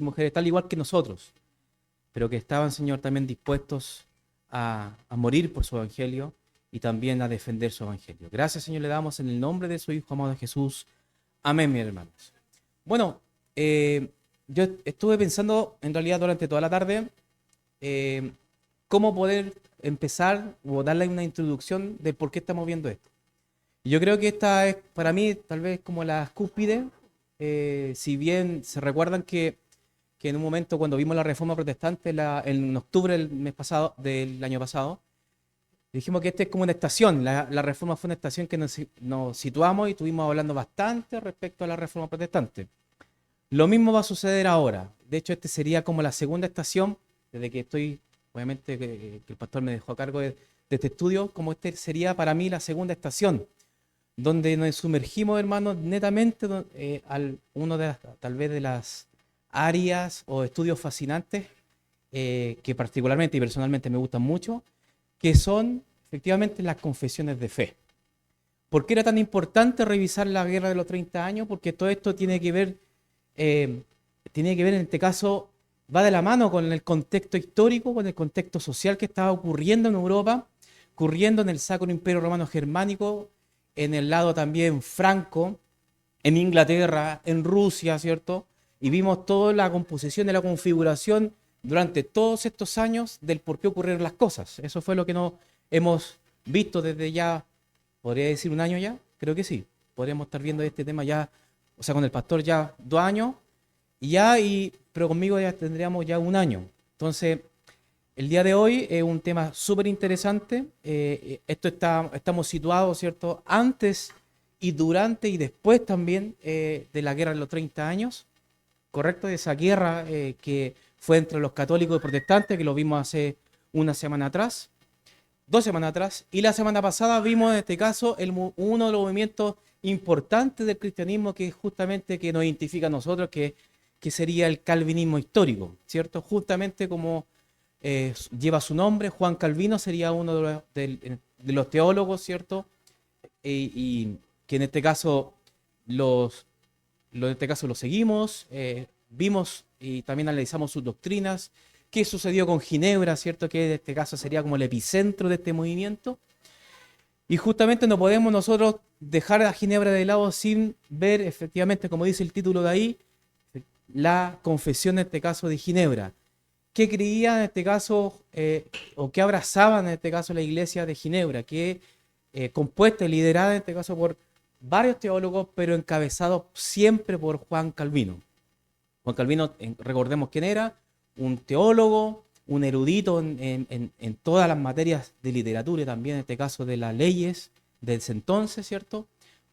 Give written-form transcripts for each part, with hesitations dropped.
mujeres tal igual que nosotros, pero que estaban, Señor, también dispuestos a morir por su evangelio y también a defender su evangelio. Gracias, Señor, le damos en el nombre de su Hijo amado Jesús. Amén, mis hermanos. Bueno, yo estuve pensando en realidad durante toda la tarde eh, cómo poder empezar o darle una introducción de por qué estamos viendo esto. Y yo creo que esta es para mí tal vez como la cúspide, si bien se recuerdan que en un momento cuando vimos la reforma protestante en octubre del mes pasado, del año pasado, dijimos que esta es como una estación, la reforma fue una estación que nos situamos y estuvimos hablando bastante respecto a la reforma protestante. Lo mismo va a suceder ahora. De hecho, este sería como la segunda estación, desde que estoy, obviamente, que el pastor me dejó a cargo de este estudio, como este sería para mí la segunda estación, donde nos sumergimos, hermanos, netamente al uno de tal vez de las áreas o estudios fascinantes que particularmente y personalmente me gustan mucho, que son efectivamente las confesiones de fe. ¿Por qué era tan importante revisar la guerra de los 30 años? Porque todo esto tiene que ver en este caso, va de la mano con el contexto histórico, con el contexto social que estaba ocurriendo en Europa, ocurriendo en el Sacro Imperio Romano Germánico, en el lado también franco, en Inglaterra, en Rusia, ¿cierto? Y vimos toda la composición y la configuración durante todos estos años del por qué ocurrieron las cosas. Eso fue lo que nos hemos visto desde ya, podría decir un año ya, creo que sí. Podríamos estar viendo este tema ya, o sea, con el pastor ya 2 años, pero conmigo ya tendríamos ya un año. Entonces, el día de hoy es un tema súper interesante. Estamos situados, ¿cierto? Antes y durante y después también de la guerra de los 30 años, ¿correcto? De esa guerra que fue entre los católicos y protestantes, que lo vimos hace una semana atrás, 2 semanas atrás, y la semana pasada vimos en este caso uno de los movimientos importantes del cristianismo que justamente que nos identifica a nosotros, que sería el calvinismo histórico, ¿cierto? Justamente como lleva su nombre, Juan Calvino sería uno de los teólogos, ¿cierto? Y que en este caso en este caso lo seguimos, vimos y también analizamos sus doctrinas, qué sucedió con Ginebra, ¿cierto? Que en este caso sería como el epicentro de este movimiento. Y justamente no podemos nosotros dejar a Ginebra de lado sin ver efectivamente, como dice el título de ahí, la confesión en este caso de Ginebra. ¿Qué creía en este caso o qué abrazaba en este caso la iglesia de Ginebra? Que compuesta y liderada en este caso por varios teólogos, pero encabezados siempre por Juan Calvino. Juan Calvino, recordemos quién era, un teólogo, un erudito en todas las materias de literatura y también en este caso de las leyes de ese entonces, ¿cierto?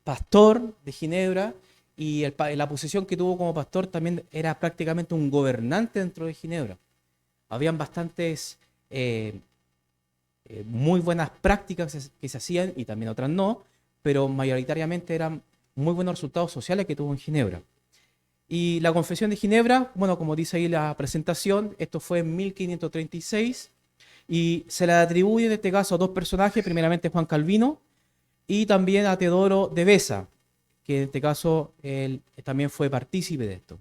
Pastor de Ginebra y la posición que tuvo como pastor también era prácticamente un gobernante dentro de Ginebra. Habían bastantes muy buenas prácticas que se hacían y también otras no, pero mayoritariamente eran muy buenos resultados sociales que tuvo en Ginebra. Y la Confesión de Ginebra, bueno, como dice ahí la presentación, esto fue en 1536 y se le atribuye en este caso a dos personajes, primeramente Juan Calvino y también a Teodoro de Beza, que en este caso él también fue partícipe de esto.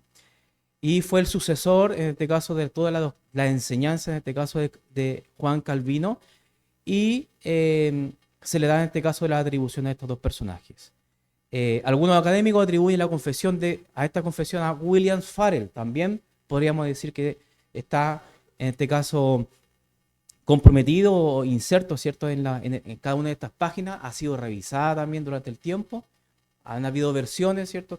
Y fue el sucesor, en este caso, de toda la enseñanza, en este caso, de Juan Calvino, y se le da, en este caso, la atribución a estos dos personajes. Algunos académicos atribuyen a esta confesión a William Farel. También podríamos decir que está, en este caso, comprometido o inserto, ¿cierto? En cada una de estas páginas. Ha sido revisada también durante el tiempo. Han habido versiones, ¿cierto?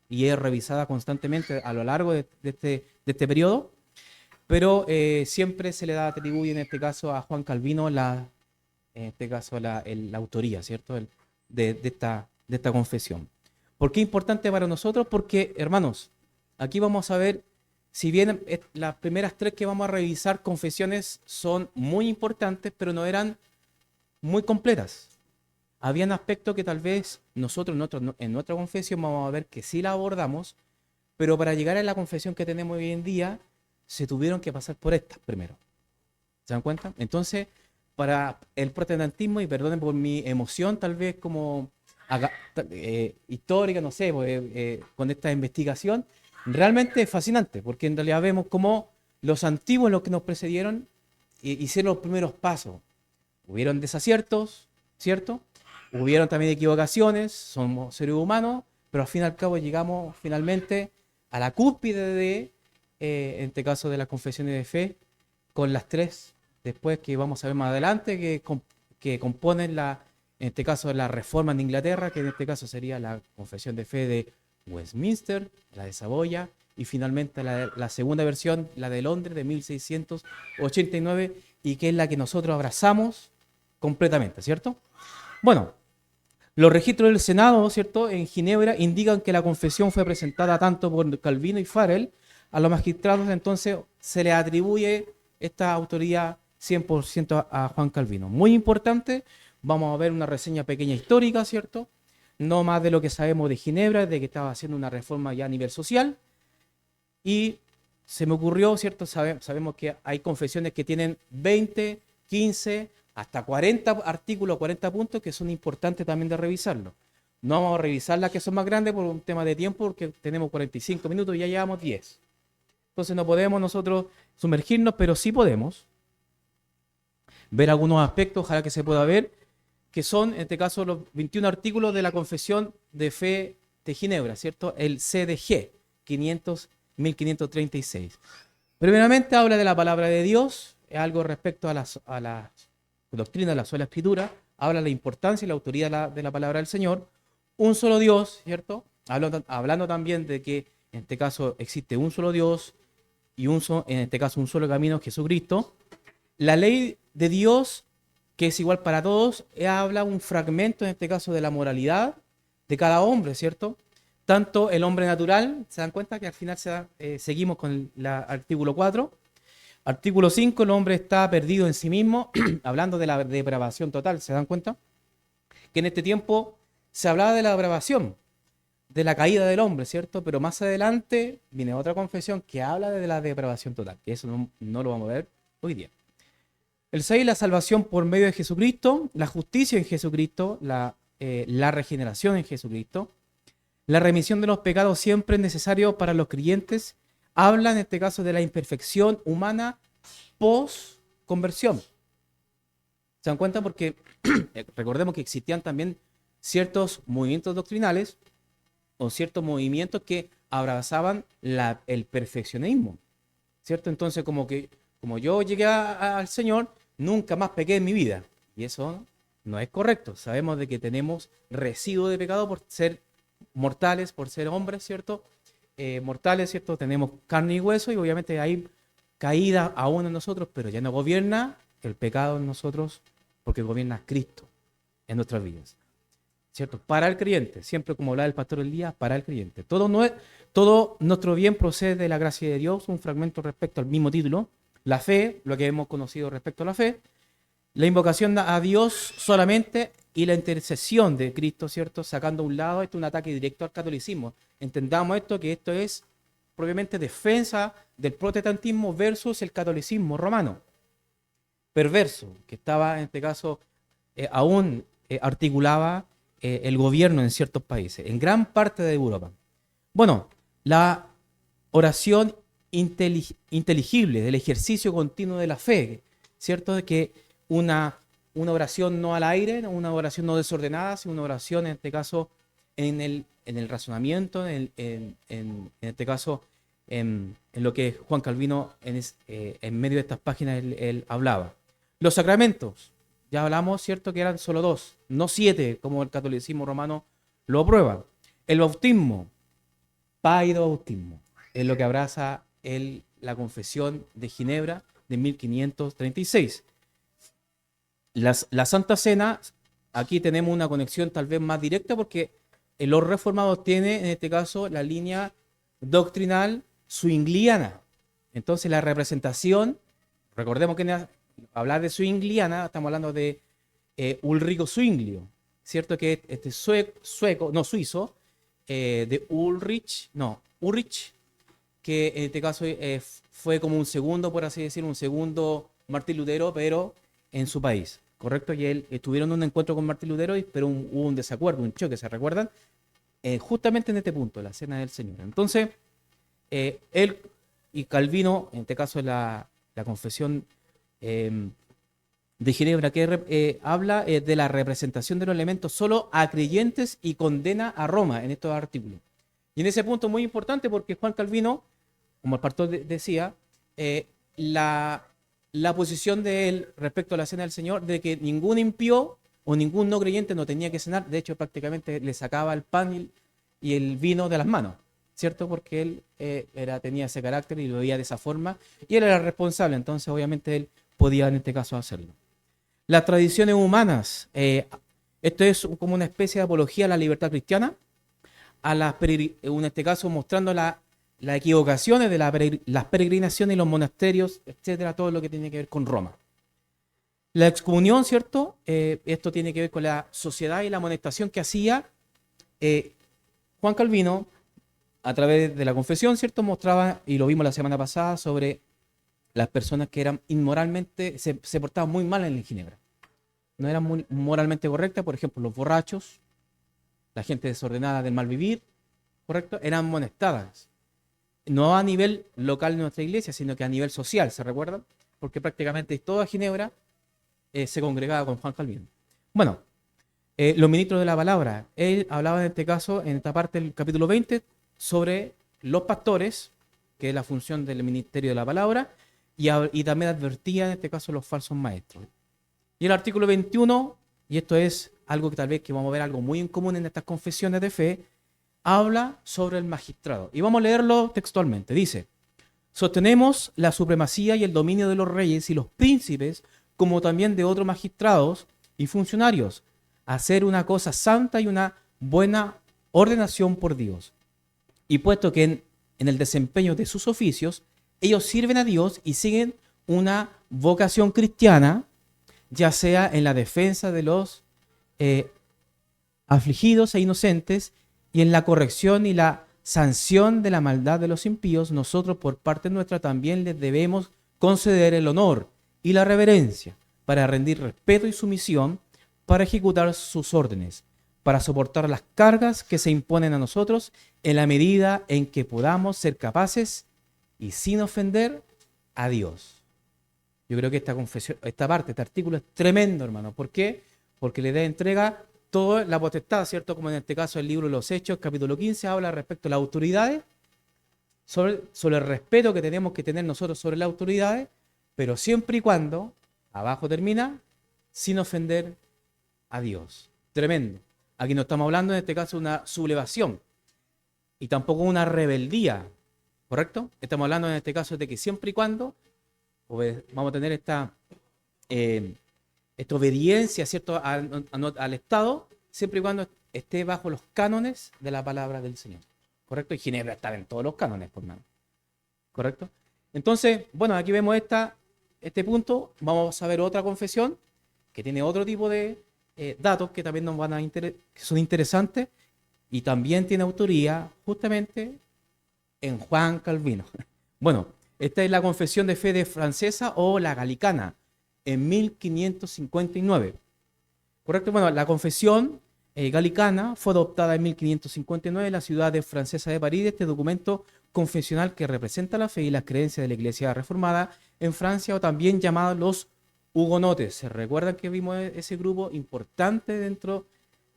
Y es revisada constantemente a lo largo de este periodo. Pero siempre se le atribuye, en este caso, a Juan Calvino, en este caso, la autoría, ¿cierto? De esta confesión. ¿Por qué es importante para nosotros? Porque, hermanos, aquí vamos a ver, si bien las primeras tres que vamos a revisar confesiones son muy importantes, pero no eran muy completas. Habían aspectos que tal vez nosotros en nuestra confesión vamos a ver que sí la abordamos, pero para llegar a la confesión que tenemos hoy en día, se tuvieron que pasar por estas primero. ¿Se dan cuenta? Entonces, para el protestantismo, y perdonen por mi emoción, tal vez como histórica, no sé, con esta investigación, realmente es fascinante, porque en realidad vemos cómo los antiguos, los que nos precedieron, hicieron los primeros pasos. Hubieron desaciertos, ¿cierto? Hubieron también equivocaciones, somos seres humanos, pero al fin y al cabo llegamos finalmente a la cúspide de, en este caso, de las confesiones de fe, con las tres, después que vamos a ver más adelante, que componen en este caso, la Reforma en Inglaterra, que en este caso sería la confesión de fe de Westminster, la de Saboya, y finalmente la segunda versión, la de Londres, de 1689, y que es la que nosotros abrazamos completamente, ¿cierto? Bueno, los registros del Senado, ¿cierto?, en Ginebra indican que la confesión fue presentada tanto por Calvino y Farel. A los magistrados entonces se le atribuye esta autoría 100% a Juan Calvino. Muy importante, vamos a ver una reseña pequeña histórica, ¿cierto? No más de lo que sabemos de Ginebra, de que estaba haciendo una reforma ya a nivel social. Y se me ocurrió, ¿cierto? Sabemos que hay confesiones que tienen 20, 15, hasta 40 artículos, 40 puntos, que son importantes también de revisarlo. No vamos a revisar las que son más grandes por un tema de tiempo, porque tenemos 45 minutos y ya llevamos 10. Entonces no podemos nosotros sumergirnos, pero sí podemos ver algunos aspectos, ojalá que se pueda ver, que son, en este caso, los 21 artículos de la Confesión de Fe de Ginebra, ¿cierto? El CDG 1536. Primeramente habla de la palabra de Dios, es algo respecto a la doctrina de la sola escritura, habla de la importancia y la autoridad de la palabra del Señor, un solo Dios, ¿cierto? Hablando también de que en este caso existe un solo Dios y en este caso un solo camino, Jesucristo. La ley de Dios, que es igual para todos, habla un fragmento, en este caso, de la moralidad de cada hombre, ¿cierto? Tanto el hombre natural, ¿se dan cuenta que al final seguimos con el artículo 4? Artículo 5, el hombre está perdido en sí mismo, hablando de la depravación total, ¿se dan cuenta? Que en este tiempo se hablaba de la depravación, de la caída del hombre, ¿cierto? Pero más adelante viene otra confesión que habla de la depravación total, que eso no lo vamos a ver hoy día. El 6, la salvación por medio de Jesucristo, la justicia en Jesucristo, la regeneración en Jesucristo, la remisión de los pecados siempre es necesario para los creyentes. Habla en este caso de la imperfección humana post-conversión. ¿Se dan cuenta? Porque recordemos que existían también ciertos movimientos doctrinales o ciertos movimientos que abrazaban el perfeccionismo, ¿cierto? Entonces, como yo llegué al Señor, nunca más pequé en mi vida. Y eso no es correcto. Sabemos de que tenemos residuo de pecado por ser mortales, por ser hombres, ¿cierto? Mortales, ¿cierto? Tenemos carne y hueso y obviamente hay caída aún en nosotros, pero ya no gobierna el pecado en nosotros porque gobierna Cristo en nuestras vidas, ¿cierto? Para el creyente, siempre como hablaba el pastor el día, para el creyente. Todo nuestro bien procede de la gracia de Dios, un fragmento respecto al mismo título. La fe, lo que hemos conocido respecto a la fe, la invocación a Dios solamente y la intercesión de Cristo, ¿cierto? Sacando a un lado, esto es un ataque directo al catolicismo. Entendamos que esto es propiamente defensa del protestantismo versus el catolicismo romano, perverso, que estaba en este caso aún articulaba el gobierno en ciertos países, en gran parte de Europa. Bueno, la oración inteligible del ejercicio continuo de la fe, ¿cierto? De que una oración no al aire, una oración no desordenada, sino una oración en este caso en el razonamiento, en este caso en lo que Juan Calvino en medio de estas páginas él hablaba. Los sacramentos, ya hablamos, ¿cierto? Que eran solo 2, no 7, como el catolicismo romano lo aprueba. El bautismo, paido bautismo, es lo que abraza la Confesión de Ginebra de 1536. La Santa Cena, aquí tenemos una conexión tal vez más directa porque los reformados tienen en este caso la línea doctrinal zwingliana. Entonces la representación, recordemos que hablar de zwingliana, estamos hablando de Ulrico Zwinglio, ¿cierto? Que este suizo, de Ulrich, que en este caso fue como un segundo, por así decir, un segundo Martín Lutero, pero en su país, ¿correcto? Y él tuvieron un encuentro con Martín Lutero, pero hubo un desacuerdo, un choque, ¿se recuerdan? Justamente en este punto, la Cena del Señor. Entonces, él y Calvino, en este caso la confesión eh, de Ginebra, que habla de la representación de los elementos solo a creyentes y condena a Roma en estos artículos. Y en ese punto muy importante porque Juan Calvino, como el pastor decía, la posición de él respecto a la cena del Señor, de que ningún impío o ningún no creyente no tenía que cenar, de hecho prácticamente le sacaba el pan y el vino de las manos, ¿cierto? Porque él tenía ese carácter y lo veía de esa forma, y él era responsable, entonces obviamente él podía en este caso hacerlo. Las tradiciones humanas, esto es como una especie de apología a la libertad cristiana, en este caso mostrando las equivocaciones de las peregrinaciones y los monasterios, etcétera, todo lo que tiene que ver con Roma. La excomunión, ¿cierto? Esto tiene que ver con la sociedad y la amonestación que hacía Juan Calvino a través de la confesión, ¿cierto? Mostraba, y lo vimos la semana pasada, sobre las personas que eran inmoralmente, se portaban muy mal en Ginebra. No eran muy moralmente correctas, por ejemplo, los borrachos, la gente desordenada del mal vivir, ¿correcto? Eran amonestadas. No a nivel local de nuestra iglesia, sino que a nivel social, ¿se recuerdan? Porque prácticamente toda Ginebra se congregaba con Juan Calvino. Bueno, los ministros de la palabra, él hablaba en este caso, en esta parte del capítulo 20, sobre los pastores, que es la función del ministerio de la palabra, y también advertía en este caso los falsos maestros. Y el artículo 21, y esto es algo que tal vez que vamos a ver algo muy en común en estas confesiones de fe, habla sobre el magistrado. Y vamos a leerlo textualmente. Dice: sostenemos la supremacía y el dominio de los reyes y los príncipes, como también de otros magistrados y funcionarios, hacer una cosa santa y una buena ordenación por Dios. Y puesto que en el desempeño de sus oficios, ellos sirven a Dios y siguen una vocación cristiana, ya sea en la defensa de los afligidos e inocentes y en la corrección y la sanción de la maldad de los impíos, nosotros por parte nuestra también les debemos conceder el honor y la reverencia para rendir respeto y sumisión, para ejecutar sus órdenes, para soportar las cargas que se imponen a nosotros en la medida en que podamos ser capaces y sin ofender a Dios. Yo creo que esta confesión, esta parte, este artículo es tremendo, hermano. ¿Por qué? Porque le da entrega toda la potestad, ¿cierto? Como en este caso el libro de los Hechos, capítulo 15, habla respecto a las autoridades, sobre el respeto que tenemos que tener nosotros sobre las autoridades, pero siempre y cuando, abajo termina, sin ofender a Dios. Tremendo. Aquí no estamos hablando en este caso de una sublevación y tampoco una rebeldía, ¿correcto? Estamos hablando en este caso de que siempre y cuando vamos a tener esta obediencia, ¿cierto? Al Estado, siempre y cuando esté bajo los cánones de la palabra del Señor, ¿correcto? Y Ginebra está en todos los cánones, por nada, ¿correcto? Entonces, bueno, aquí vemos este punto. Vamos a ver otra confesión que tiene otro tipo de datos que también nos van a que son interesantes, y también tiene autoría justamente en Juan Calvino. Bueno, esta es la confesión de fe de francesa o la galicana en 1559. ¿Correcto? Bueno, la confesión galicana fue adoptada en 1559 en la ciudad francesa de París. Este documento confesional que representa la fe y las creencias de la Iglesia Reformada en Francia, o también llamados los hugonotes. ¿Se recuerdan que vimos ese grupo importante dentro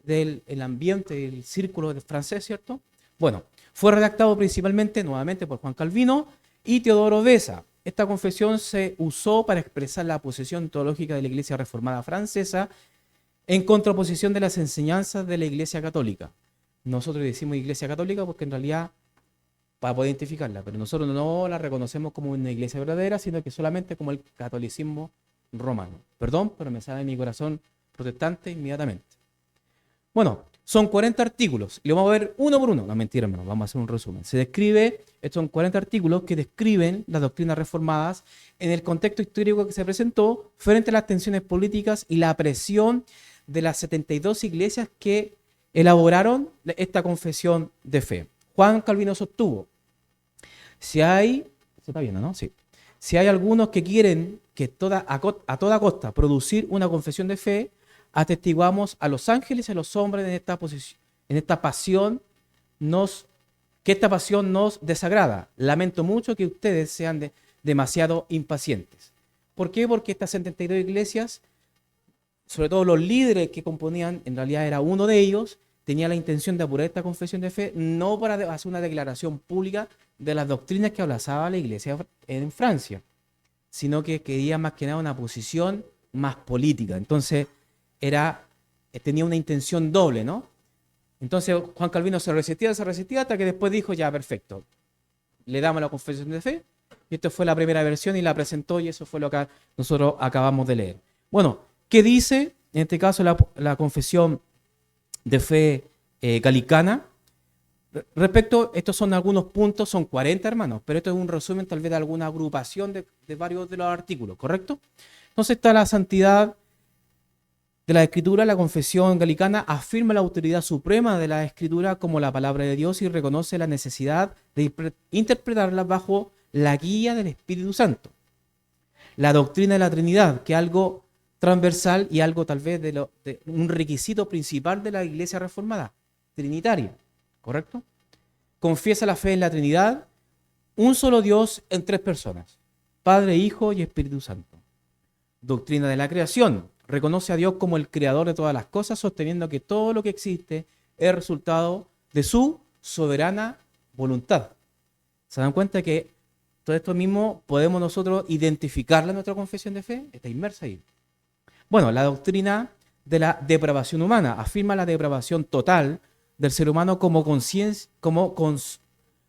del ambiente, del círculo francés, ¿cierto? Bueno, fue redactado principalmente, nuevamente, por Juan Calvino y Teodoro Beza. Esta confesión se usó para expresar la posición teológica de la Iglesia Reformada francesa en contraposición de las enseñanzas de la Iglesia Católica. Nosotros decimos Iglesia Católica porque en realidad, para poder identificarla, pero nosotros no la reconocemos como una iglesia verdadera, sino que solamente como el catolicismo romano. Perdón, pero me sale de mi corazón protestante inmediatamente. Bueno, son 40 artículos y lo vamos a ver uno por uno. No, mentira, hermano, vamos a hacer un resumen. Estos son 40 artículos que describen las doctrinas reformadas en el contexto histórico que se presentó frente a las tensiones políticas y la presión de las 72 iglesias que elaboraron esta confesión de fe. Juan Calvino sostuvo: se está viendo, ¿no? Sí. Si hay algunos que quieren que a toda costa producir una confesión de fe, atestiguamos a los ángeles y a los hombres en esta pasión nos que esta pasión nos desagrada. Lamento mucho que ustedes sean demasiado impacientes. ¿Por qué? Porque estas 72 iglesias, sobre todo los líderes que componían, en realidad era uno de ellos, tenía la intención de apurar esta confesión de fe, no para hacer una declaración pública de las doctrinas que abrazaba la iglesia en Francia, sino que quería más que nada una posición más política. Entonces, tenía una intención doble, ¿no? Entonces, Juan Calvino se resistía hasta que después dijo, ya, perfecto, le damos la confesión de fe, y esta fue la primera versión y la presentó, y eso fue lo que nosotros acabamos de leer. Bueno, ¿qué dice, en este caso, la confesión de fe galicana? Respecto, estos son algunos puntos, son 40 hermanos, pero esto es un resumen tal vez de alguna agrupación de varios de los artículos, ¿correcto? Entonces está la santidad de la Escritura. La confesión galicana afirma la autoridad suprema de la Escritura como la palabra de Dios y reconoce la necesidad de interpretarla bajo la guía del Espíritu Santo. La doctrina de la Trinidad, que es algo transversal y algo tal vez de un requisito principal de la Iglesia reformada, trinitaria, ¿correcto? Confiesa la fe en la Trinidad, un solo Dios en tres personas, Padre, Hijo y Espíritu Santo. Doctrina de la creación, reconoce a Dios como el creador de todas las cosas, sosteniendo que todo lo que existe es resultado de su soberana voluntad. ¿Se dan cuenta que todo esto mismo podemos nosotros identificarla en nuestra confesión de fe? Está inmersa ahí. Bueno, la doctrina de la depravación humana afirma la depravación total del ser humano como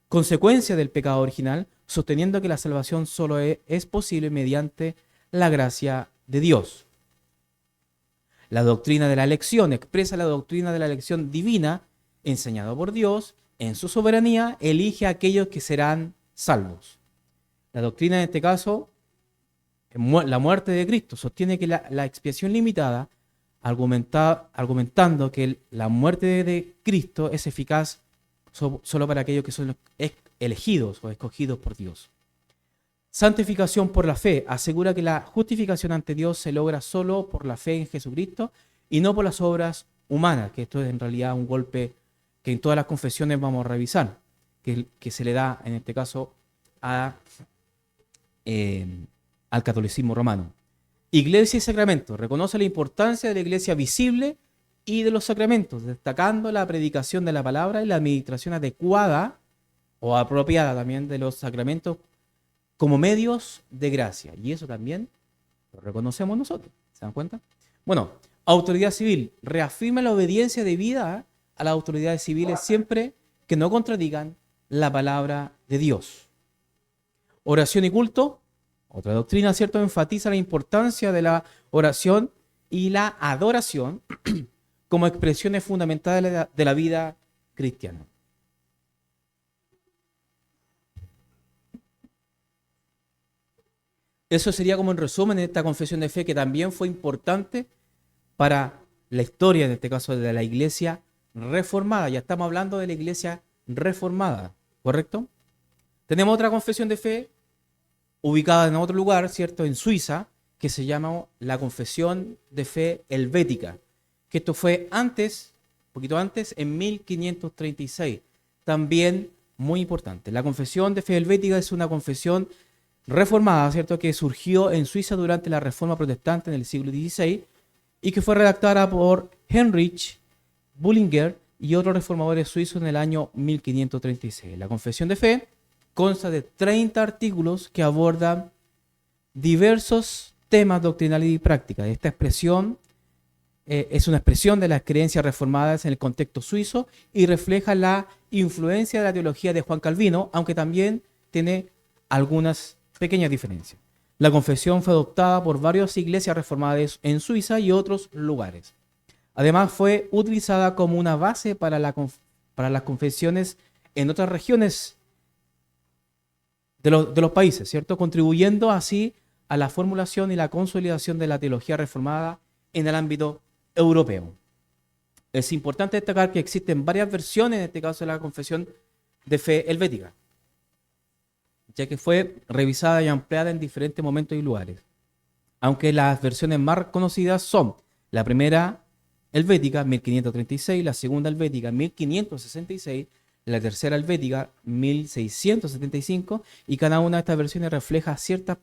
consecuencia del pecado original, sosteniendo que la salvación solo es posible mediante la gracia de Dios. La doctrina de la elección expresa la doctrina de la elección divina, enseñada por Dios, en su soberanía, elige a aquellos que serán salvos. La doctrina en este caso, la muerte de Cristo, sostiene que la expiación limitada, argumentando que la muerte de Cristo es eficaz solo para aquellos que son elegidos o escogidos por Dios. Santificación por la fe asegura que la justificación ante Dios se logra solo por la fe en Jesucristo y no por las obras humanas, que esto es en realidad un golpe que en todas las confesiones vamos a revisar, que se le da en este caso al catolicismo romano. Iglesia y sacramentos. Reconoce la importancia de la iglesia visible y de los sacramentos, destacando la predicación de la palabra y la administración adecuada o apropiada también de los sacramentos como medios de gracia. Y eso también lo reconocemos nosotros. ¿Se dan cuenta? Bueno, autoridad civil. Reafirma la obediencia debida a las autoridades civiles siempre que no contradigan la palabra de Dios. Oración y culto. Otra doctrina, ¿cierto? Enfatiza la importancia de la oración y la adoración como expresiones fundamentales de la vida cristiana. Eso sería como un resumen de esta confesión de fe que también fue importante para la historia, en este caso de la iglesia reformada. Ya estamos hablando de la iglesia reformada, ¿correcto? Tenemos otra confesión de fe ubicada en otro lugar, ¿cierto? En Suiza, que se llama la confesión de fe helvética, que esto fue antes, un poquito antes, en 1536. También muy importante. La confesión de fe helvética es una confesión reformada, ¿cierto?, que surgió en Suiza durante la Reforma Protestante en el siglo XVI y que fue redactada por Heinrich Bullinger y otros reformadores suizos en el año 1536. La confesión de fe consta de 30 artículos que abordan diversos temas doctrinales y prácticas. Esta expresión es una expresión de las creencias reformadas en el contexto suizo y refleja la influencia de la teología de Juan Calvino, aunque también tiene algunas pequeñas diferencias. La confesión fue adoptada por varias iglesias reformadas en Suiza y otros lugares. Además, fue utilizada como una base para las confesiones en otras regiones de los países, ¿cierto? Contribuyendo así a la formulación y la consolidación de la teología reformada en el ámbito europeo. Es importante destacar que existen varias versiones, en este caso de la confesión de fe helvética, ya que fue revisada y ampliada en diferentes momentos y lugares. Aunque las versiones más conocidas son la primera helvética, 1536, la segunda helvética, 1566, la tercera helvética, 1675, y cada una de estas versiones refleja ciertas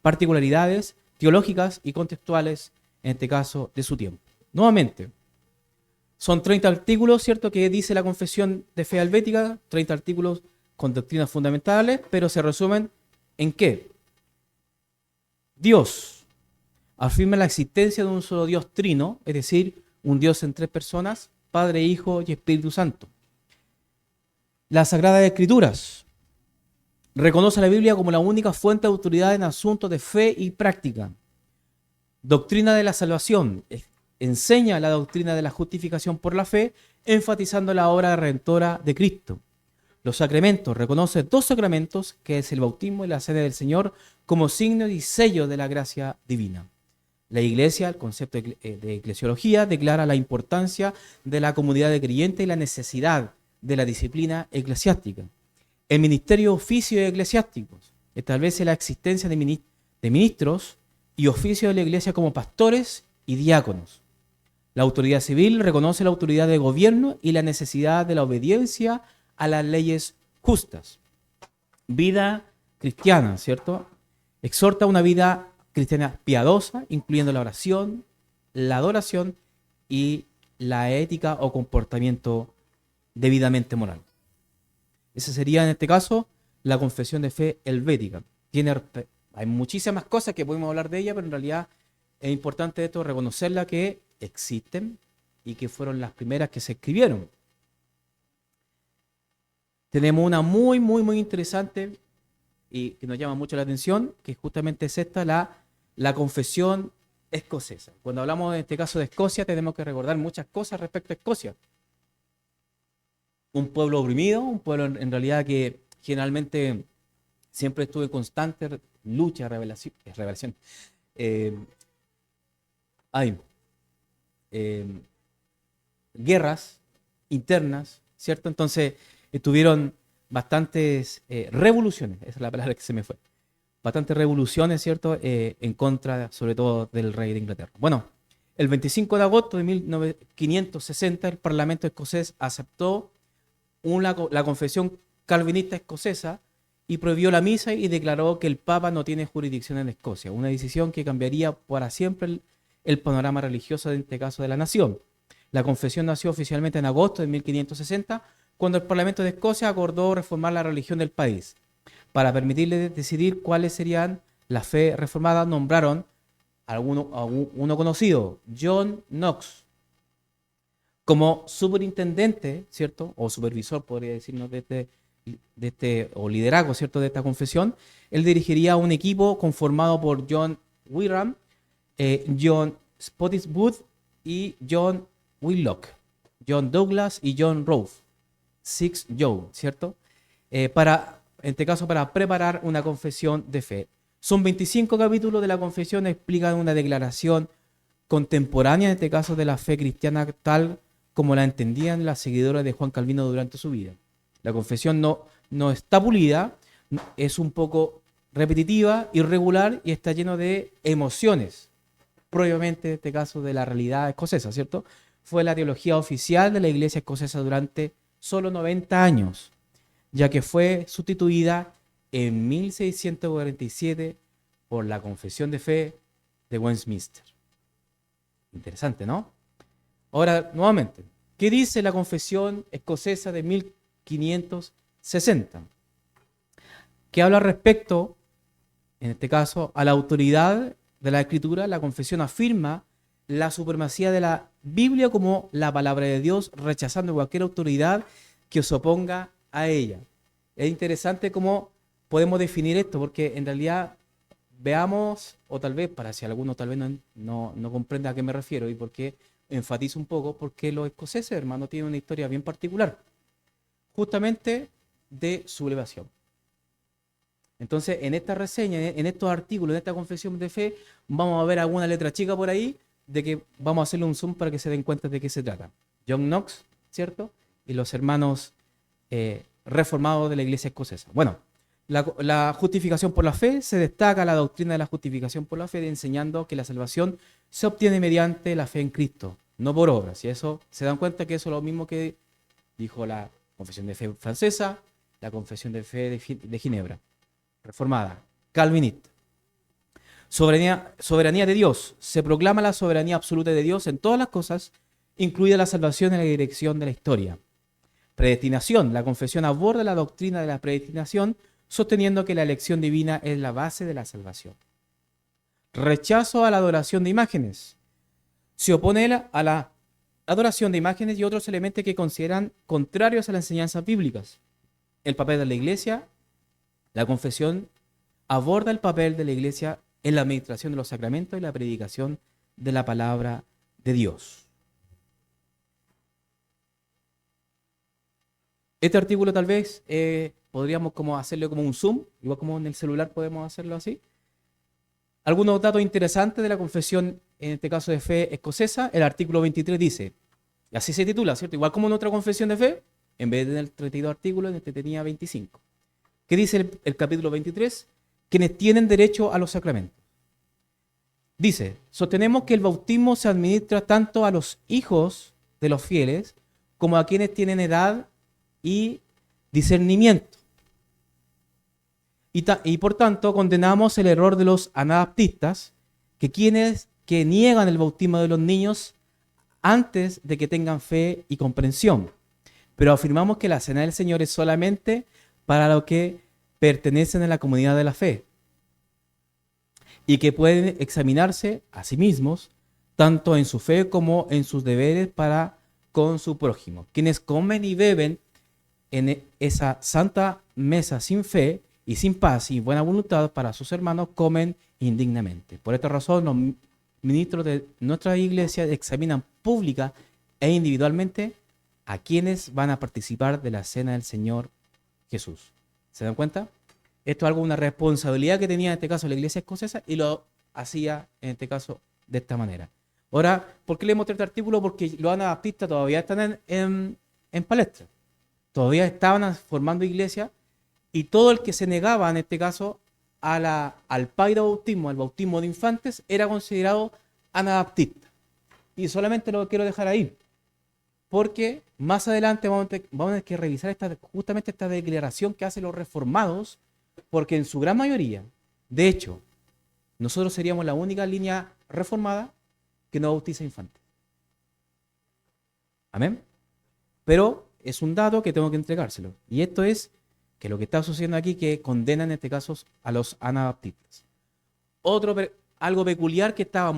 particularidades teológicas y contextuales, en este caso, de su tiempo. Nuevamente, son 30 artículos, ¿cierto?, que dice la confesión de fe helvética, 30 artículos con doctrinas fundamentales, pero se resumen en qué. Dios afirma la existencia de un solo Dios trino, es decir, un Dios en tres personas, Padre, Hijo y Espíritu Santo. Las Sagradas Escrituras reconoce a la Biblia como la única fuente de autoridad en asuntos de fe y práctica. Doctrina de la salvación. Enseña la doctrina de la justificación por la fe, enfatizando la obra redentora de Cristo. Los sacramentos. Reconoce dos sacramentos, que es el bautismo y la cena del Señor, como signo y sello de la gracia divina. La Iglesia, el concepto de eclesiología, declara la importancia de la comunidad de creyentes y la necesidad de la disciplina eclesiástica. El ministerio oficio eclesiásticos establece la existencia de ministros y oficios de la Iglesia como pastores y diáconos. La autoridad civil reconoce la autoridad de gobierno y la necesidad de la obediencia a las leyes justas. Vida cristiana, ¿cierto? Exhorta una vida cristiana piadosa, incluyendo la oración, la adoración y la ética o comportamiento debidamente moral. Esa sería, en este caso, la confesión de fe helvética. Hay muchísimas cosas que podemos hablar de ella, pero en realidad es importante esto, reconocerla, que existen y que fueron las primeras que se escribieron. Tenemos una muy interesante y que nos llama mucho la atención, que justamente es esta, la confesión escocesa. Cuando hablamos en este caso de Escocia, tenemos que recordar muchas cosas respecto a Escocia. Un pueblo oprimido, un pueblo en realidad que generalmente siempre estuvo en constante lucha, revelación. Hay guerras internas, ¿cierto? Entonces tuvieron bastantes revoluciones, esa es la palabra que se me fue. Bastantes revoluciones, ¿cierto? En contra, sobre todo, del rey de Inglaterra. Bueno, el 25 de agosto de 1560, el Parlamento escocés aceptó la confesión calvinista escocesa y prohibió la misa y declaró que el Papa no tiene jurisdicción en Escocia, una decisión que cambiaría para siempre el panorama religioso, en este caso, de la nación. La confesión nació oficialmente en agosto de 1560, cuando el Parlamento de Escocia acordó reformar la religión del país. Para permitirle decidir cuáles serían la fe reformada, nombraron a uno conocido, John Knox, como superintendente, ¿cierto? O supervisor, podría decirnos, o liderazgo, ¿cierto?, de esta confesión. Él dirigiría un equipo conformado por John Wyram, John Spottiswoode y John Whitlock, John Douglas y John Rolfe, Six Joe, ¿cierto? En este caso, para preparar una confesión de fe. Son 25 capítulos de la confesión, explican una declaración contemporánea, en este caso, de la fe cristiana tal como la entendían las seguidoras de Juan Calvino durante su vida. La confesión no está pulida, es un poco repetitiva, irregular y está lleno de emociones, propiamente en este caso de la realidad escocesa, ¿cierto? Fue la teología oficial de la Iglesia escocesa durante solo 90 años, ya que fue sustituida en 1647 por la Confesión de Fe de Westminster. Interesante, ¿no? Ahora, nuevamente, ¿qué dice la Confesión escocesa de 1560? Que habla respecto, en este caso, a la autoridad de la Escritura. La Confesión afirma la supremacía de la Biblia como la palabra de Dios, rechazando cualquier autoridad que se oponga a ella. Es interesante cómo podemos definir esto, porque en realidad veamos, o tal vez, para si alguno tal vez no comprenda a qué me refiero y por qué enfatizo un poco, porque los escoceses, hermano, tienen una historia bien particular, justamente de sublevación. Entonces, en esta reseña, en estos artículos, en esta confesión de fe, vamos a ver alguna letra chica por ahí, de que vamos a hacerle un zoom para que se den cuenta de qué se trata. John Knox, ¿cierto? Y los hermanos reformados de la iglesia escocesa. Bueno, la justificación por la fe, se destaca la doctrina de la justificación por la fe, enseñando que la salvación se obtiene mediante la fe en Cristo, no por obras. Y eso, se dan cuenta que eso es lo mismo que dijo la Confesión de fe francesa, la Confesión de fe de Ginebra, reformada, calvinista. Soberanía de Dios. Se proclama la soberanía absoluta de Dios en todas las cosas, incluida la salvación y la dirección de la historia. Predestinación. La confesión aborda la doctrina de la predestinación, sosteniendo que la elección divina es la base de la salvación. Rechazo a la adoración de imágenes. Se opone a la adoración de imágenes y otros elementos que consideran contrarios a las enseñanzas bíblicas. El papel de la iglesia. La confesión aborda el papel de la iglesia en la administración de los sacramentos y la predicación de la palabra de Dios. Este artículo tal vez podríamos como hacerlo como un zoom, igual como en el celular podemos hacerlo así. Algunos datos interesantes de la confesión, en este caso de fe escocesa. El artículo 23 dice, y así se titula, ¿cierto? Igual como en otra confesión de fe, en vez de tener 32 artículos, en este tenía 25. ¿Qué dice el capítulo 23? Quienes tienen derecho a los sacramentos. Dice, sostenemos que el bautismo se administra tanto a los hijos de los fieles como a quienes tienen edad y discernimiento. Y por tanto condenamos el error de los anabaptistas, que niegan el bautismo de los niños antes de que tengan fe y comprensión. Pero afirmamos que la cena del Señor es solamente para los que pertenecen a la comunidad de la fe y que pueden examinarse a sí mismos tanto en su fe como en sus deberes para con su prójimo. Quienes comen y beben en esa santa mesa sin fe y sin paz y buena voluntad para sus hermanos comen indignamente. Por esta razón, los ministros de nuestra iglesia examinan pública e individualmente a quienes van a participar de la cena del Señor Jesús. ¿Se dan cuenta? Esto es algo, una responsabilidad que tenía en este caso la iglesia escocesa y lo hacía en este caso de esta manera. Ahora, ¿por qué le mostré este artículo? Porque los anabaptistas todavía están en palestra. Todavía estaban formando iglesias y todo el que se negaba en este caso al paida bautismo, al bautismo de infantes, era considerado anabaptista. Y solamente lo quiero dejar ahí, porque más adelante vamos a tener que revisar justamente esta declaración que hacen los reformados, porque en su gran mayoría, de hecho, nosotros seríamos la única línea reformada que no bautiza infantes. Amén. Pero es un dato que tengo que entregárselo. Y esto es que lo que está sucediendo aquí, que condenan en este caso a los anabaptistas. Algo peculiar que estaba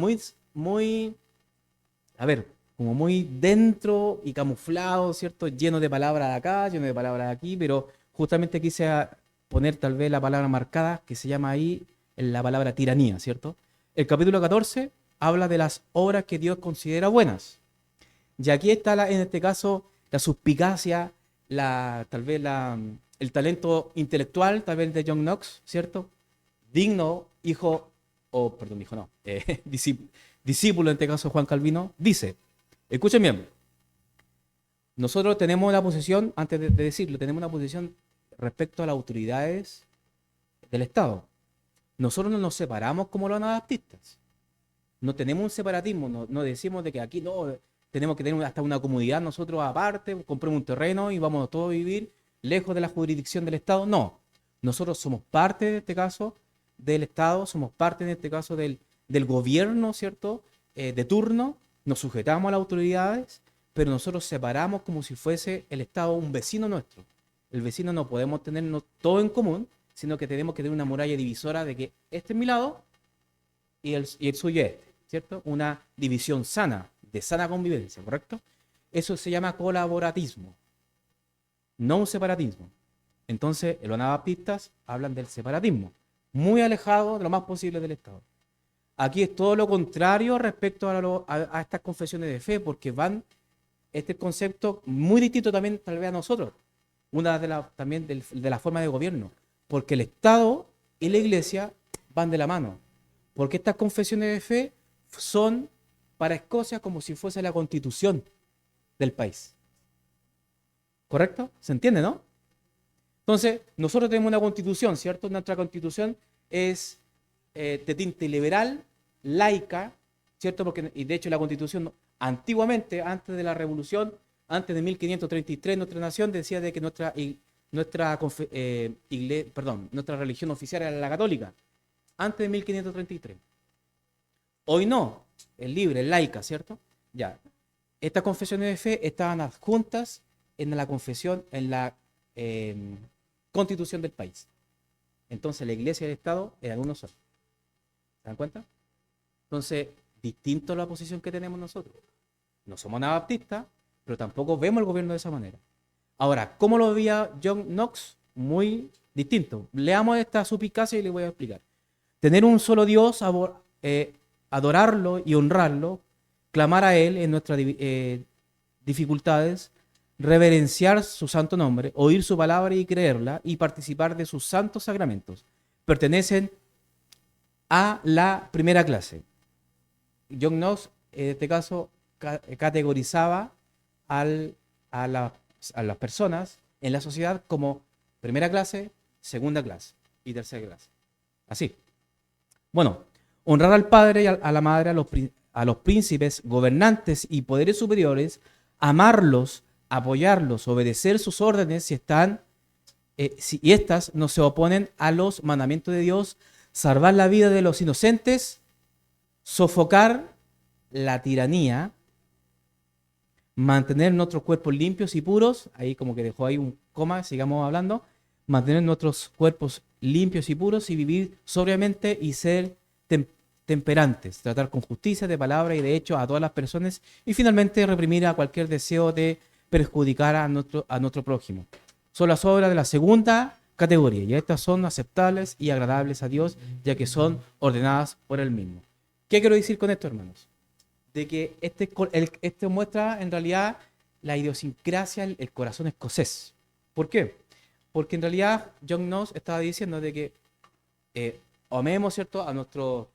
como muy dentro y camuflado, ¿cierto? Lleno de palabras de acá, lleno de palabras de aquí, pero justamente quise poner tal vez la palabra marcada que se llama ahí la palabra tiranía, ¿cierto? El capítulo 14 habla de las obras que Dios considera buenas. Y aquí está en este caso la suspicacia, el talento intelectual, tal vez de John Knox, ¿cierto? Digno discípulo en este caso Juan Calvino, dice, escuchen bien, nosotros tenemos una posición, antes de decirlo, tenemos una posición respecto a las autoridades del Estado. Nosotros no nos separamos como los anabaptistas. No tenemos un separatismo, no decimos de que aquí no, tenemos que tener hasta una comunidad nosotros aparte, compremos un terreno y vamos todos a vivir lejos de la jurisdicción del Estado. No, nosotros somos parte de este caso del Estado, somos parte en este caso del gobierno, ¿cierto? De turno, nos sujetamos a las autoridades, pero nosotros separamos como si fuese el Estado un vecino nuestro. El vecino no podemos tenernos todo en común, sino que tenemos que tener una muralla divisora de que este es mi lado y el suyo es este, ¿cierto? Una división sana, de sana convivencia, ¿correcto? Eso se llama colaboratismo, no un separatismo. Entonces, los anabaptistas hablan del separatismo, muy alejado de lo más posible del Estado. Aquí es todo lo contrario respecto a estas confesiones de fe, porque van este concepto muy distinto también tal vez a nosotros, también de la forma de gobierno, porque el Estado y la Iglesia van de la mano, porque estas confesiones de fe son para Escocia como si fuese la constitución del país. ¿Correcto? ¿Se entiende, no? Entonces, nosotros tenemos una constitución, ¿cierto? Nuestra constitución es de tinte liberal, laica, ¿cierto? Y de hecho la constitución, antiguamente, antes de la revolución, Antes de 1533 nuestra nación decía de que nuestra religión oficial era la católica. Antes de 1533. Hoy no, es libre, es laica, ¿cierto? Ya. Estas confesiones de fe estaban adjuntas en la confesión, en la constitución del país. Entonces la iglesia y el Estado eran uno solo. ¿Se dan cuenta? Entonces, distinto a la posición que tenemos nosotros. No somos anabaptistas, pero tampoco vemos el gobierno de esa manera. Ahora, ¿cómo lo veía John Knox? Muy distinto. Leamos esta suspicacia y le voy a explicar. Tener un solo Dios, adorarlo y honrarlo, clamar a Él en nuestras dificultades, reverenciar su santo nombre, oír su palabra y creerla, y participar de sus santos sacramentos. Pertenecen a la primera clase. John Knox, en este caso, categorizaba a las personas en la sociedad como primera clase, segunda clase y tercera clase. Así. Bueno, honrar al padre y a la madre, a los príncipes, gobernantes y poderes superiores, amarlos, apoyarlos, obedecer sus órdenes y estas no se oponen a los mandamientos de Dios, salvar la vida de los inocentes, sofocar la tiranía, mantener nuestros cuerpos limpios y puros, ahí como que dejó ahí un coma, sigamos hablando, mantener nuestros cuerpos limpios y puros y vivir sobriamente y ser temperantes, tratar con justicia de palabra y de hecho a todas las personas y finalmente reprimir a cualquier deseo de perjudicar a nuestro prójimo. Son las obras de la segunda categoría y estas son aceptables y agradables a Dios ya que son ordenadas por Él mismo. ¿Qué quiero decir con esto, hermanos? De que este muestra en realidad la idiosincrasia, el corazón escocés. ¿Por qué? Porque en realidad John Knox estaba diciendo de que amemos, ¿cierto?, a nuestros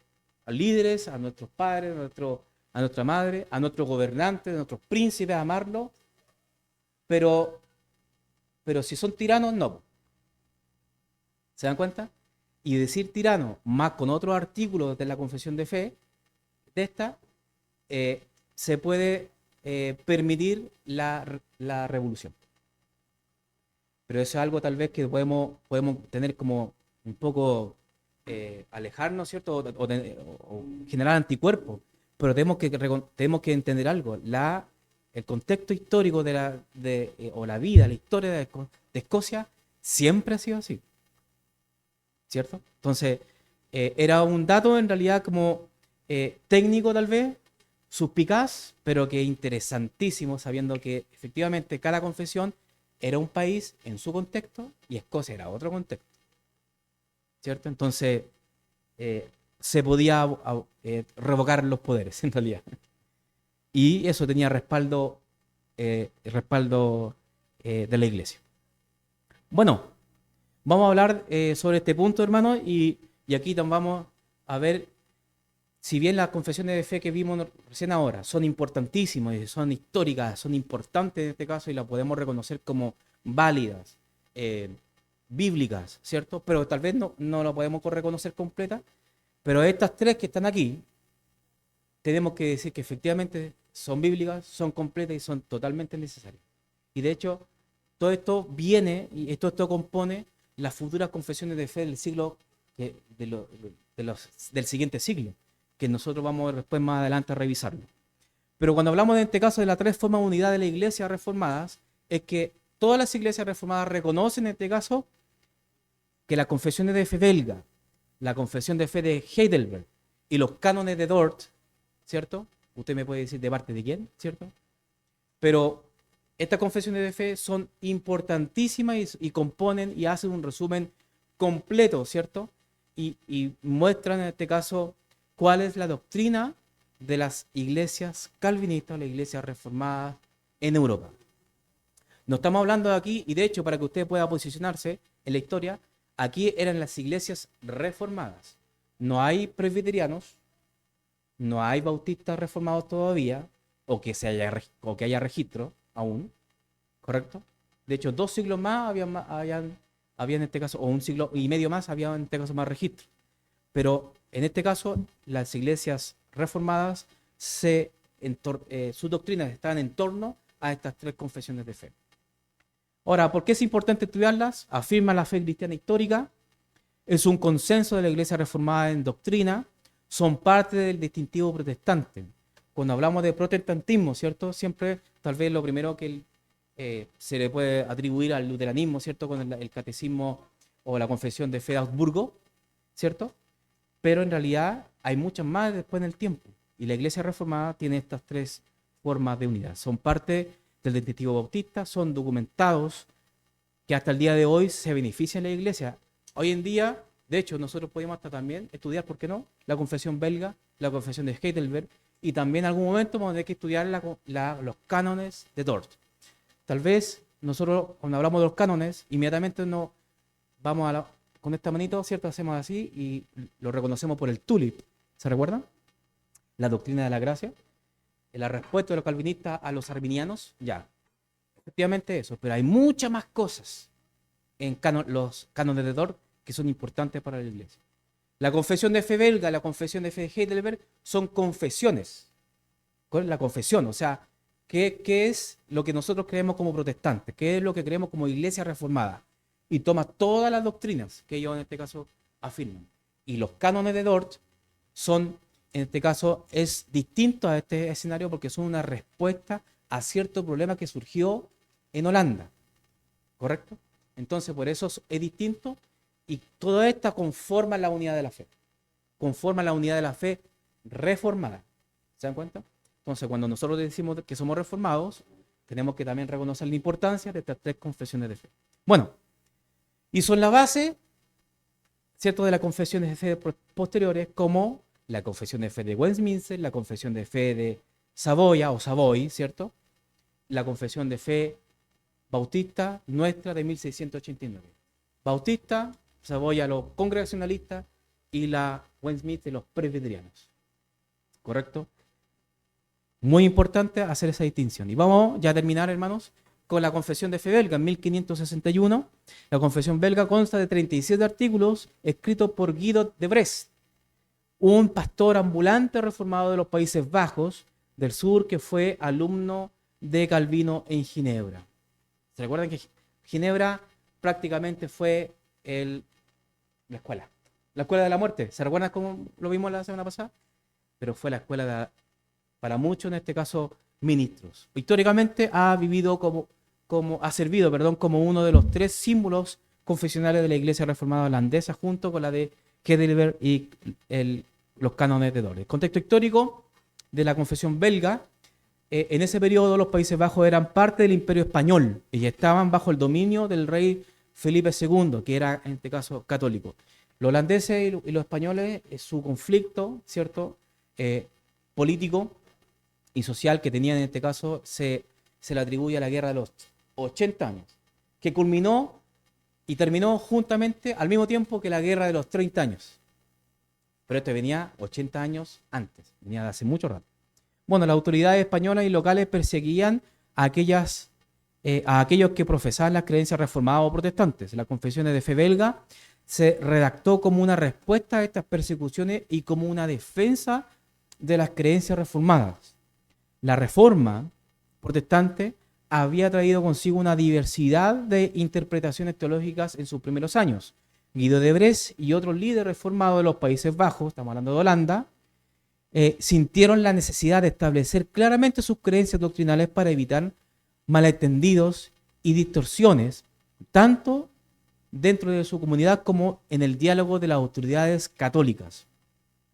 líderes, a nuestros padres, a nuestra madre, a nuestros gobernantes, a nuestros príncipes, amarlos, pero si son tiranos, no. ¿Se dan cuenta? Y decir tirano, más con otros artículos de la confesión de fe, de esta, se puede permitir la revolución. Pero eso es algo tal vez que podemos tener como un poco alejarnos, ¿cierto? O generar anticuerpos. Pero tenemos que entender algo. El contexto histórico o la vida, la historia de Escocia siempre ha sido así. ¿Cierto? Entonces, era un dato en realidad como técnico tal vez, suspicaz, pero que interesantísimo, sabiendo que efectivamente cada confesión era un país en su contexto y Escocia era otro contexto. ¿Cierto? Entonces, se podía revocar los poderes, en realidad. Y eso tenía respaldo de la iglesia. Bueno, vamos a hablar sobre este punto, hermano, y aquí vamos a ver, si bien las confesiones de fe que vimos recién ahora son importantísimas, son históricas, son importantes en este caso y las podemos reconocer como válidas, bíblicas, ¿cierto? Pero tal vez no la podemos reconocer completa, pero estas tres que están aquí, tenemos que decir que efectivamente son bíblicas, son completas y son totalmente necesarias. Y de hecho, todo esto viene y esto compone las futuras confesiones de fe del siglo, del siguiente siglo, que nosotros vamos después más adelante a revisarlo. Pero cuando hablamos en este caso de las tres formas de unidad de la iglesia reformadas, es que todas las iglesias reformadas reconocen en este caso que las confesiones de fe belga, la confesión de fe de Heidelberg y los cánones de Dort, ¿cierto? Usted me puede decir de parte de quién, ¿cierto? Pero estas confesiones de fe son importantísimas y componen y hacen un resumen completo, ¿cierto? Y muestran en este caso cuál es la doctrina de las iglesias calvinistas, las iglesias reformadas en Europa. No estamos hablando de aquí, y de hecho para que usted pueda posicionarse en la historia, aquí eran las iglesias reformadas. No hay presbiterianos, no hay bautistas reformados todavía, o que haya registro aún, ¿correcto? De hecho, 2 siglos más había en este caso, o 1 siglo y medio más había en este caso más registro. Pero en este caso, las iglesias reformadas, sus doctrinas estaban en torno a estas tres confesiones de fe. Ahora, ¿por qué es importante estudiarlas? Afirma la fe cristiana histórica, es un consenso de la Iglesia reformada en doctrina, son parte del distintivo protestante. Cuando hablamos de protestantismo, ¿cierto? Siempre, tal vez lo primero que se le puede atribuir al luteranismo, ¿cierto? Con el catecismo o la confesión de fe de Augsburgo, ¿cierto? Pero en realidad hay muchas más después en el tiempo. Y la Iglesia reformada tiene estas tres formas de unidad. Son parte del distintivo bautista, son documentados que hasta el día de hoy se benefician en la Iglesia. Hoy en día, de hecho, nosotros podemos hasta también estudiar, ¿por qué no?, la confesión belga, la confesión de Heidelberg, y también en algún momento vamos a tener que estudiar los cánones de Dort. Tal vez nosotros, cuando hablamos de los cánones, inmediatamente nos vamos con esta manito, ¿cierto? Hacemos así y lo reconocemos por el tulip. ¿Se recuerdan? La doctrina de la gracia. La respuesta de los calvinistas a los arminianos, ya. Efectivamente eso, pero hay muchas más cosas en los cánones de Dort que son importantes para la Iglesia. La confesión de fe belga, la confesión de fe de Heidelberg son confesiones. ¿Cuál es la confesión? O sea, ¿qué es lo que nosotros creemos como protestantes? ¿Qué es lo que creemos como Iglesia reformada? Y toma todas las doctrinas que ellos en este caso afirman. Y los cánones de Dort son, en este caso, es distinto a este escenario porque son una respuesta a cierto problema que surgió en Holanda. ¿Correcto? Entonces, por eso es distinto y todo esto conforma la unidad de la fe. Conforma la unidad de la fe reformada. ¿Se dan cuenta? Entonces, cuando nosotros decimos que somos reformados, tenemos que también reconocer la importancia de estas tres confesiones de fe. Bueno, y son la base, ¿cierto?, de las confesiones de fe posteriores, como la confesión de fe de Westminster, la confesión de fe de Saboya o Savoy, ¿cierto? La confesión de fe bautista nuestra de 1689. Bautista, Saboya los congregacionalistas y la Westminster los presbiterianos. ¿Correcto? Muy importante hacer esa distinción. Y vamos ya a terminar, hermanos, con la confesión de fe belga en 1561. La confesión belga consta de 37 artículos escritos por Guido de Brest, un pastor ambulante reformado de los Países Bajos del sur que fue alumno de Calvino en Ginebra. ¿Se recuerdan que Ginebra prácticamente fue la escuela de la muerte? ¿Se recuerdan cómo lo vimos la semana pasada? Pero fue la escuela para muchos, en este caso, ministros. Históricamente ha servido como uno de los tres símbolos confesionales de la Iglesia Reformada Holandesa, junto con la de Heidelberg y los cánones de Dort. El contexto histórico de la confesión belga, en ese periodo los Países Bajos eran parte del Imperio Español y estaban bajo el dominio del rey Felipe II, que era en este caso católico. Los holandeses y los españoles, su conflicto, ¿cierto?, político y social que tenían en este caso, se le atribuye a la guerra de los 80 años, que culminó y terminó juntamente al mismo tiempo que la guerra de los 30 años. Pero este venía 80 años antes, venía de hace mucho rato. Bueno, las autoridades españolas y locales perseguían a aquellos que profesaban las creencias reformadas o protestantes. La confesión de fe belga se redactó como una respuesta a estas persecuciones y como una defensa de las creencias reformadas. La reforma protestante había traído consigo una diversidad de interpretaciones teológicas en sus primeros años. Guido de Brest y otros líderes reformados de los Países Bajos, estamos hablando de Holanda, sintieron la necesidad de establecer claramente sus creencias doctrinales para evitar malentendidos y distorsiones, tanto dentro de su comunidad como en el diálogo de las autoridades católicas.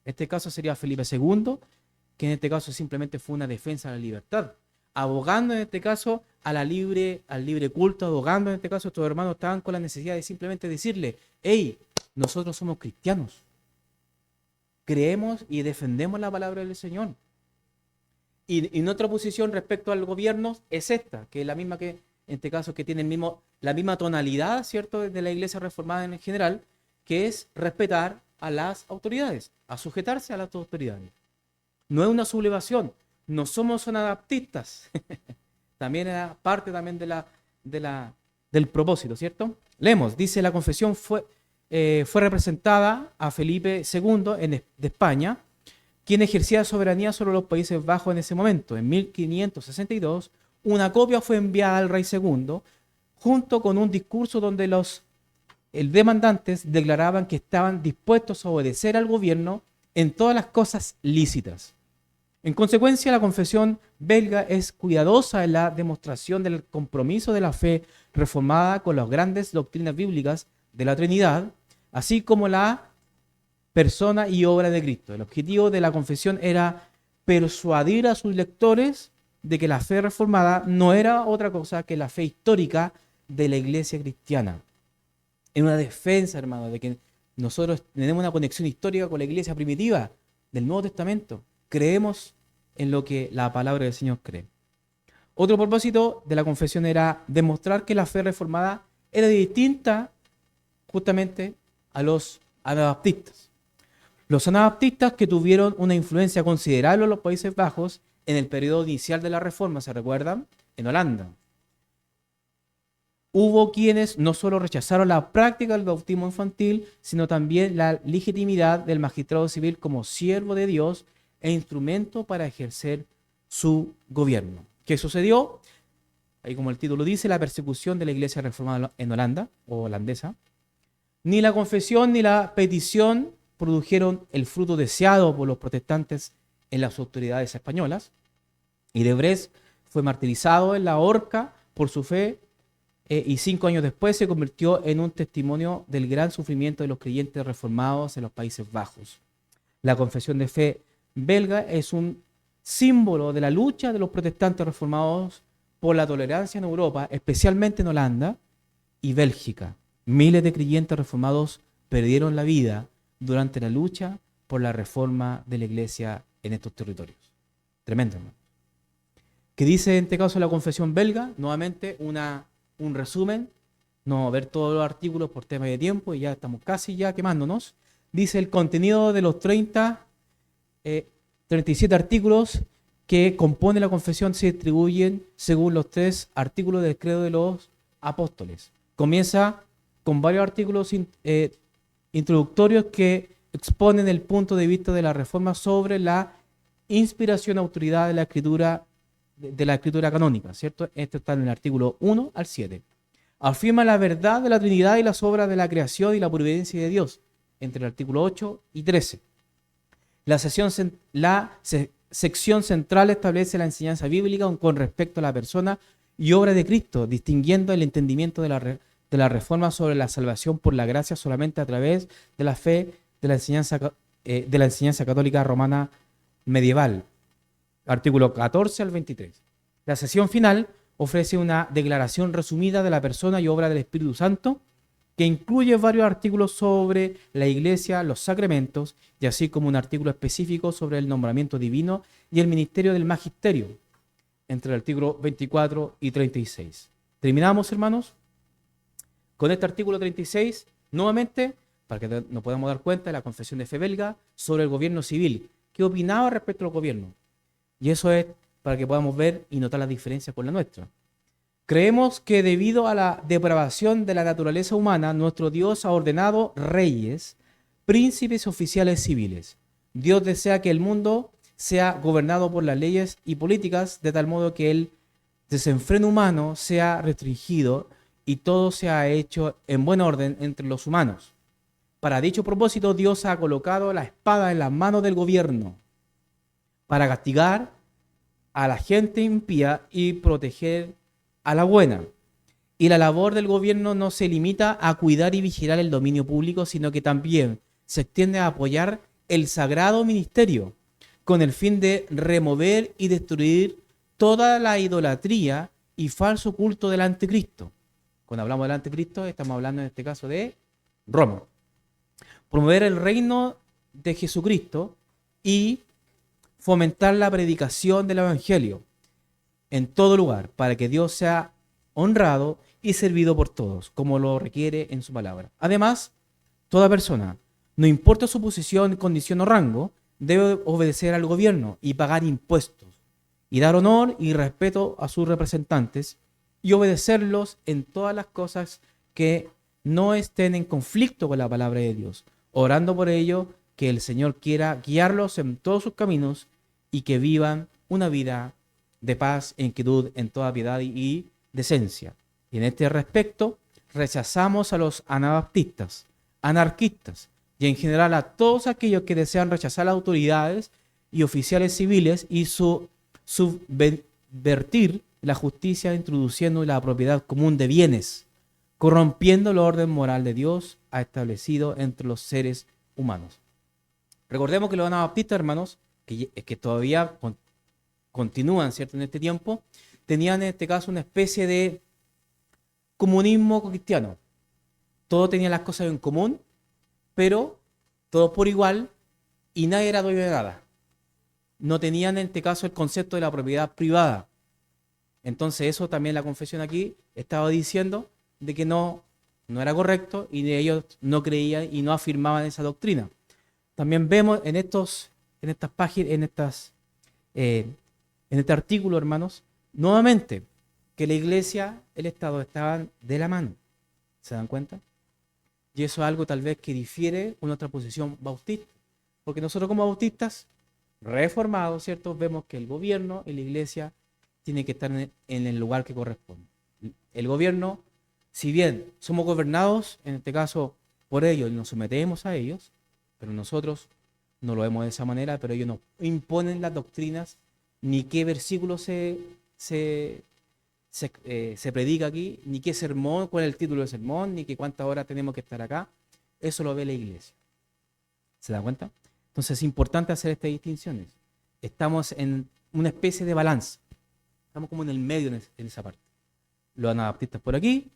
Este caso sería Felipe II, que en este caso simplemente fue una defensa de la libertad, abogando en este caso al libre culto, abogando en este caso estos hermanos estaban con la necesidad de simplemente decirle: hey, nosotros somos cristianos, creemos y defendemos la palabra del Señor. Y nuestra posición respecto al gobierno es esta, que es la misma que, en este caso, que tiene la misma tonalidad, ¿cierto?, de la Iglesia Reformada en general, que es respetar a las autoridades, a sujetarse a las autoridades. No es una sublevación, no somos anabaptistas. También era parte también del propósito, ¿cierto? Leemos, dice: la confesión fue representada a Felipe II de España, quien ejercía soberanía sobre los Países Bajos en ese momento. En 1562, una copia fue enviada al rey segundo, junto con un discurso donde los demandantes declaraban que estaban dispuestos a obedecer al gobierno en todas las cosas lícitas. En consecuencia, la confesión belga es cuidadosa en la demostración del compromiso de la fe reformada con las grandes doctrinas bíblicas de la Trinidad, así como la persona y obra de Cristo. El objetivo de la confesión era persuadir a sus lectores de que la fe reformada no era otra cosa que la fe histórica de la iglesia cristiana. En una defensa, hermano, de que nosotros tenemos una conexión histórica con la iglesia primitiva del Nuevo Testamento. Creemos en lo que la palabra del Señor cree. Otro propósito de la confesión era demostrar que la fe reformada era distinta justamente a los anabaptistas. Los anabaptistas, que tuvieron una influencia considerable en los Países Bajos en el periodo inicial de la Reforma, ¿se recuerdan? En Holanda. Hubo quienes no solo rechazaron la práctica del bautismo infantil, sino también la legitimidad del magistrado civil como siervo de Dios e instrumento para ejercer su gobierno. ¿Qué sucedió? Ahí, como el título dice, la persecución de la iglesia reformada en Holanda o holandesa. Ni la confesión ni la petición produjeron el fruto deseado por los protestantes en las autoridades españolas. Y Debrecht fue martirizado en la horca por su fe y 5 años después se convirtió en un testimonio del gran sufrimiento de los creyentes reformados en los Países Bajos. La confesión de fe belga es un símbolo de la lucha de los protestantes reformados por la tolerancia en Europa, especialmente en Holanda y Bélgica. Miles de creyentes reformados perdieron la vida durante la lucha por la reforma de la iglesia en estos territorios. Tremendo, ¿no? ¿Qué dice en este caso la confesión belga? Nuevamente un resumen, no vamos a ver todos los artículos por tema de tiempo y ya estamos casi ya quemándonos. Dice el contenido de los 37 artículos que compone la confesión se distribuyen según los 3 artículos del credo de los apóstoles. Comienza con varios artículos introductorios que exponen el punto de vista de la Reforma sobre la inspiración, autoridad de la escritura canónica, ¿cierto? Esto está en el artículo 1 al 7. Afirma la verdad de la Trinidad y las obras de la creación y la providencia de Dios, entre el artículo 8 y 13. La sección central establece la enseñanza bíblica con respecto a la persona y obra de Cristo, distinguiendo el entendimiento de la Reforma sobre la salvación por la gracia solamente a través de la fe de la enseñanza católica romana medieval. Artículo 14 al 23. La sesión final ofrece una declaración resumida de la persona y obra del Espíritu Santo, que incluye varios artículos sobre la iglesia, los sacramentos, y así como un artículo específico sobre el nombramiento divino y el ministerio del magisterio, entre el artículo 24 y 36. Terminamos, hermanos, con este artículo 36, nuevamente, para que nos podamos dar cuenta de la confesión de fe belga sobre el gobierno civil. ¿Qué opinaba respecto al gobierno? Y eso es para que podamos ver y notar las diferencias con la nuestra. Creemos que debido a la depravación de la naturaleza humana, nuestro Dios ha ordenado reyes, príncipes y oficiales civiles. Dios desea que el mundo sea gobernado por las leyes y políticas de tal modo que el desenfreno humano sea restringido y todo sea hecho en buen orden entre los humanos. Para dicho propósito, Dios ha colocado la espada en las manos del gobierno para castigar a la gente impía y proteger a la buena. Y la labor del gobierno no se limita a cuidar y vigilar el dominio público, sino que también se extiende a apoyar el sagrado ministerio con el fin de remover y destruir toda la idolatría y falso culto del anticristo. Cuando hablamos del anticristo, estamos hablando en este caso de Roma. Promover el reino de Jesucristo y fomentar la predicación del evangelio en todo lugar, para que Dios sea honrado y servido por todos, como lo requiere en su palabra. Además, toda persona, no importa su posición, condición o rango, debe obedecer al gobierno y pagar impuestos, y dar honor y respeto a sus representantes, y obedecerlos en todas las cosas que no estén en conflicto con la palabra de Dios, orando por ello que el Señor quiera guiarlos en todos sus caminos y que vivan una vida de paz e inquietud en toda piedad y decencia. Y en este respecto, rechazamos a los anabaptistas, anarquistas y en general a todos aquellos que desean rechazar las autoridades y oficiales civiles y subvertir la justicia introduciendo la propiedad común de bienes, corrompiendo el orden moral de Dios ha establecido entre los seres humanos. Recordemos que los anabaptistas, hermanos, que todavía continúan, ¿cierto?, en este tiempo, tenían en este caso una especie de comunismo cristiano. Todos tenían las cosas en común, pero todos por igual y nadie era dueño de nada. No tenían en este caso el concepto de la propiedad privada. Entonces eso también la confesión aquí estaba diciendo de que no era correcto y de ellos no creían y no afirmaban esa doctrina. También vemos en estas páginas, en este artículo, hermanos, nuevamente que la iglesia, el Estado estaban de la mano. ¿Se dan cuenta? Y eso es algo tal vez que difiere con nuestra posición bautista. Porque nosotros como bautistas, reformados, ¿cierto?, vemos que el gobierno y la iglesia tienen que estar en el lugar que corresponde. El gobierno, si bien somos gobernados, en este caso, por ellos y nos sometemos a ellos, pero nosotros no lo vemos de esa manera, pero ellos nos imponen las doctrinas, ni qué versículo se predica aquí, ni qué sermón, cuál es el título del sermón, ni qué cuántas horas tenemos que estar acá. Eso lo ve la iglesia. ¿Se dan cuenta? Entonces es importante hacer estas distinciones. Estamos en una especie de balanza. Estamos como en el medio en esa parte. Los anabaptistas por aquí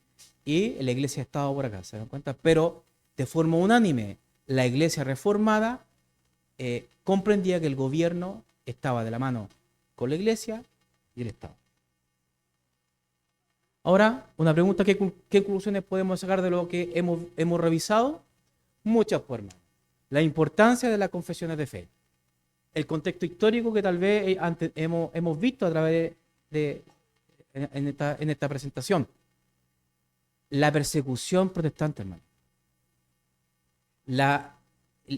y la iglesia de Estado por acá. ¿Se dan cuenta? Pero de forma unánime, la iglesia reformada comprendía que el gobierno estaba de la mano con la iglesia y el Estado. Ahora, una pregunta, ¿qué conclusiones podemos sacar de lo que hemos revisado? Muchas formas. La importancia de las confesiones de fe. El contexto histórico que tal vez hemos visto a través en esta presentación. La persecución protestante, hermano.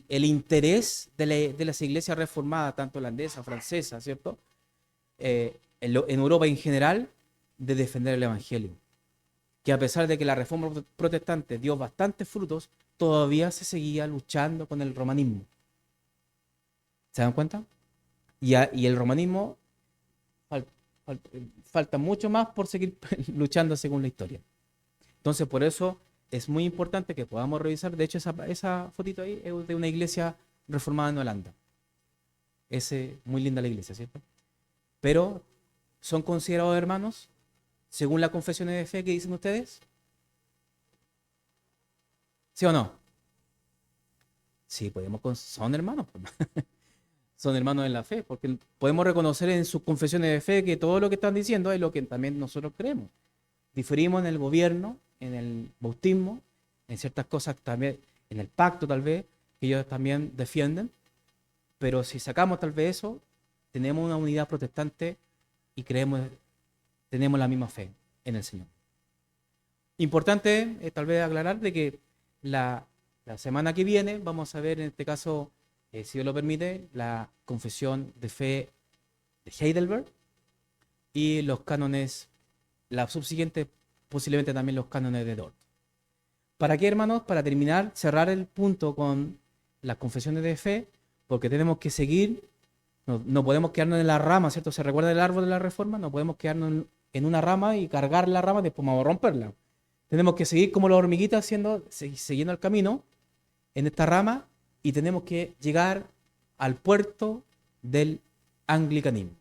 El interés de las iglesias reformadas, tanto holandesa, francesa, ¿cierto? En Europa en general, de defender el evangelio. Que a pesar de que la reforma protestante dio bastantes frutos, todavía se seguía luchando con el romanismo. ¿Se dan cuenta? Y el romanismo falta mucho más por seguir luchando según la historia. Entonces, por eso es muy importante que podamos revisar. De hecho, esa fotito ahí es de una iglesia reformada en Holanda. Muy linda la iglesia, ¿cierto? Pero, ¿son considerados hermanos? Según las confesiones de fe que dicen ustedes. ¿Sí o no? Sí, son hermanos. Son hermanos en la fe, porque podemos reconocer en sus confesiones de fe que todo lo que están diciendo es lo que también nosotros creemos. Diferimos en el gobierno, en el bautismo, en ciertas cosas también, en el pacto tal vez, que ellos también defienden, pero si sacamos tal vez eso, tenemos una unidad protestante y tenemos la misma fe en el Señor. Importante tal vez aclarar de que la semana que viene vamos a ver en este caso, si Dios lo permite, la confesión de fe de Heidelberg y los cánones, la subsiguiente posiblemente también los cánones de Dort. ¿Para qué, hermanos? Para terminar, cerrar el punto con las confesiones de fe, porque tenemos que seguir, no podemos quedarnos en la rama, ¿cierto? ¿Se recuerda el árbol de la reforma? No podemos quedarnos en una rama y cargar la rama, después vamos a romperla. Tenemos que seguir como las hormiguitas siguiendo el camino en esta rama y tenemos que llegar al puerto del anglicanismo,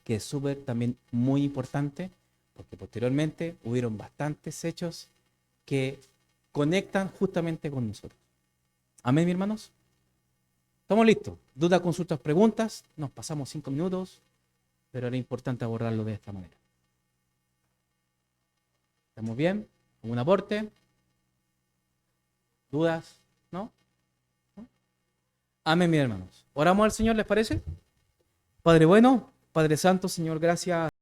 que es también muy importante, porque posteriormente hubieron bastantes hechos que conectan justamente con nosotros. Amén, mis hermanos. ¿Estamos listos? ¿Dudas, consultas, preguntas? Nos pasamos 5 minutos, pero era importante abordarlo de esta manera. ¿Estamos bien? ¿Algún aporte? ¿Dudas? ¿No? Amén, mis hermanos. Oramos al Señor, ¿les parece? Padre bueno, Padre santo, Señor, gracias.